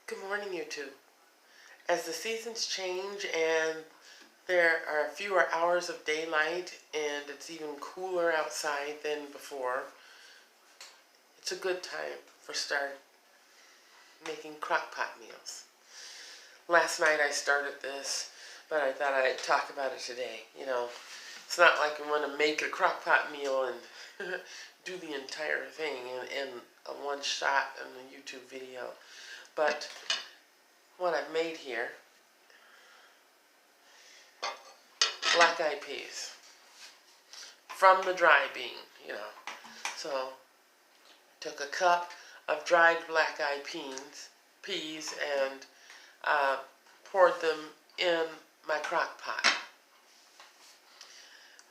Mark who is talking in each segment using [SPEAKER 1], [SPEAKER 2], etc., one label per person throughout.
[SPEAKER 1] Good morning, YouTube. As the seasons change and there are fewer hours of daylight and it's even cooler outside than before, it's a good time for start making crock pot meals. Last night I started this, but I thought I'd talk about it today. It's not like I want to make a crock pot meal and do the entire thing in a one shot in a YouTube video. But what I've made here, black-eyed peas from the dry bean. So took a cup of dried black-eyed peas and poured them in my crock pot.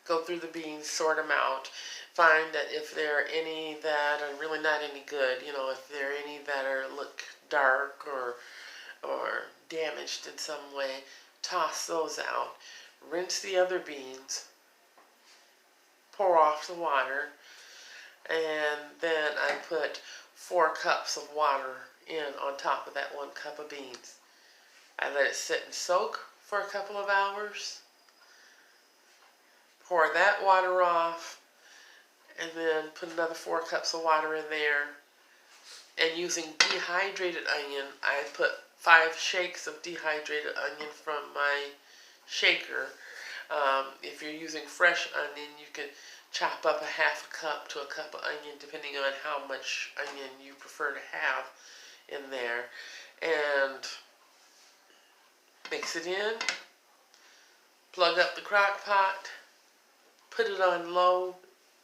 [SPEAKER 1] Go through the beans, sort them out, find that if there are any that are really not any good, if there are any that look dark or damaged in some way, toss those out. Rinse the other beans, pour off the water, and then I put 4 cups of water in on top of that 1 cup of beans. I let it sit and soak for a couple of hours, pour that water off, and then put another 4 cups of water in there. And using dehydrated onion, I put 5 shakes of dehydrated onion from my shaker. If you're using fresh onion, you can chop up a half a cup to a cup of onion, depending on how much onion you prefer to have in there. And mix it in, plug up the crock pot, put it on low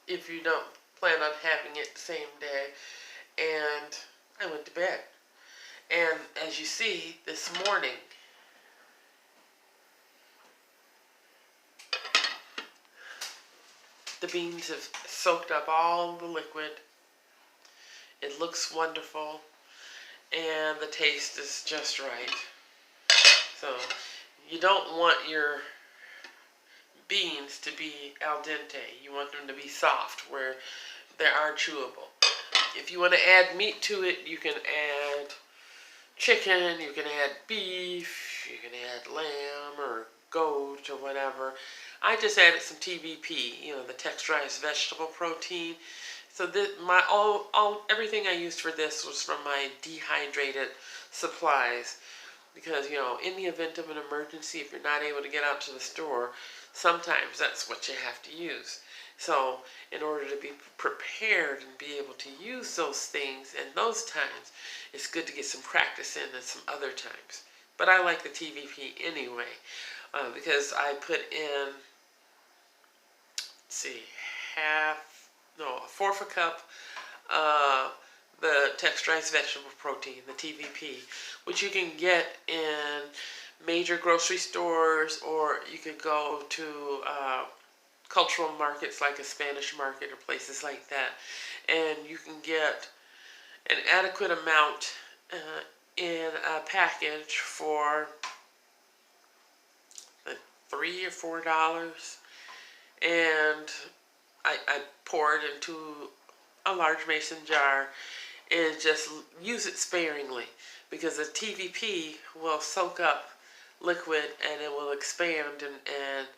[SPEAKER 1] if you don't plan on having it the same day, and I went to bed. And as you see, this morning, the beans have soaked up all the liquid. It looks wonderful, and the taste is just right. So you don't want your beans to be al dente. You want them to be soft where they are chewable. If you want to add meat to it, you can add chicken, you can add beef, you can add lamb or goat or whatever. I just added some TVP, the texturized vegetable protein. So this, everything I used for this was from my dehydrated supplies. Because, in the event of an emergency, if you're not able to get out to the store, sometimes that's what you have to use. So in order to be prepared and be able to use those things in those times, it's good to get some practice in at some other times. But I like the TVP anyway, because I put in, a 1/4 a cup the texturized vegetable protein, the TVP, which you can get in major grocery stores, or you could go to cultural markets like a Spanish market or places like that, and you can get an adequate amount in a package for $3 or $4, and I pour it into a large mason jar and just use it sparingly, because the TVP will soak up liquid and it will expand, and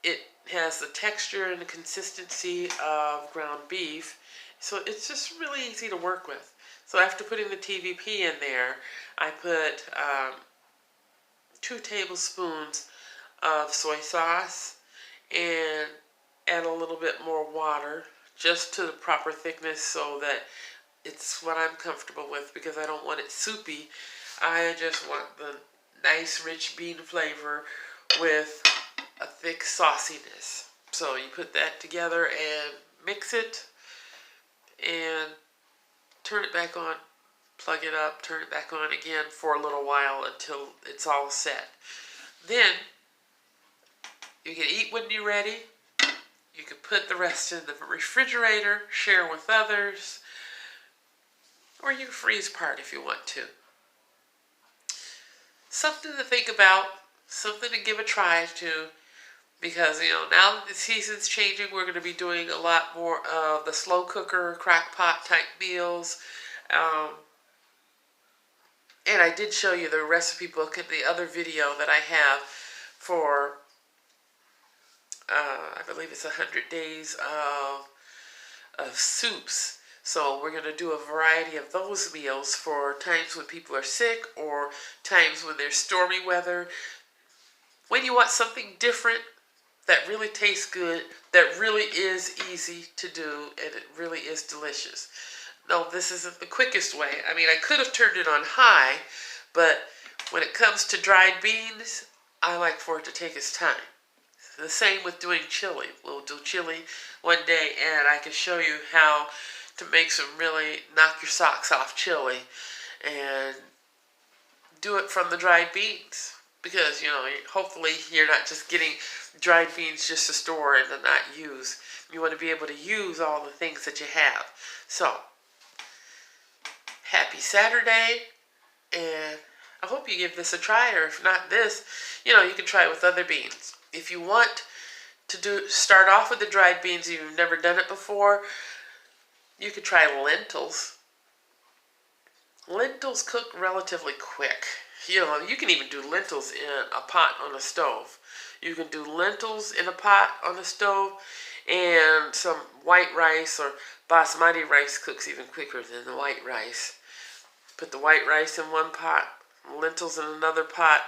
[SPEAKER 1] it has the texture and the consistency of ground beef, so it's just really easy to work with. So after putting the TVP in there, I put 2 tablespoons of soy sauce and add a little bit more water, just to the proper thickness, so that it's what I'm comfortable with, because I don't want it soupy. I just want the nice rich bean flavor with a thick sauciness. So you put that together and mix it and turn it back on, plug it up, turn it back on again for a little while until it's all set. Then you can eat when you're ready. You can put the rest in the refrigerator, share with others, or you can freeze part if you want to. Something to think about, something to give a try to, because, now that the season's changing, we're going to be doing a lot more of the slow cooker, crock pot type meals. And I did show you the recipe book in the other video that I have for, I believe it's 100 days of soups. So we're going to do a variety of those meals for times when people are sick or times when there's stormy weather. When you want something different that really tastes good, that really is easy to do, and it really is delicious. No, this isn't the quickest way. I mean, I could have turned it on high, but when it comes to dried beans, I like for it to take its time. The same with doing chili. We'll do chili one day, and I can show you how to make some really knock your socks off chili and do it from the dried beans. Because, you know, hopefully you're not just getting dried beans just to store and to not use. You want to be able to use all the things that you have. So, happy Saturday, and I hope you give this a try, or if not this, you know, you can try it with other beans. If you want to start off with the dried beans and you've never done it before, you could try lentils. Lentils cook relatively quick. You know, you can even do lentils in a pot on a stove. You can do lentils in a pot on a stove, and some white rice or basmati rice cooks even quicker than the white rice. Put the white rice in one pot, lentils in another pot,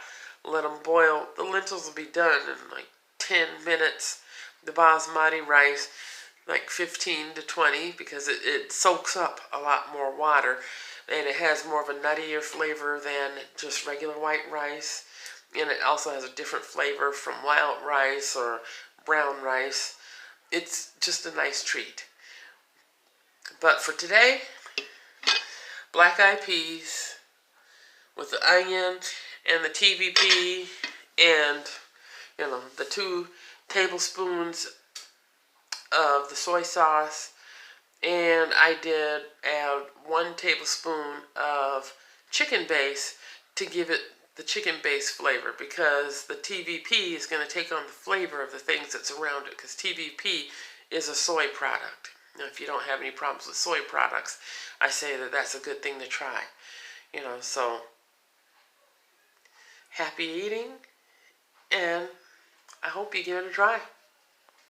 [SPEAKER 1] let them boil. The lentils will be done in like 10 minutes. The basmati rice, like 15 to 20, because it soaks up a lot more water. And it has more of a nuttier flavor than just regular white rice. And it also has a different flavor from wild rice or brown rice. It's just a nice treat. But for today, black-eyed peas with the onion and the TVP and, you know, the 2 tablespoons of the soy sauce. And I did add 1 tablespoon of chicken base to give it the chicken base flavor, because the TVP is going to take on the flavor of the things that's around it, because TVP is a soy product. Now, if you don't have any problems with soy products, I say that that's a good thing to try. You know, so happy eating, and I hope you give it a try.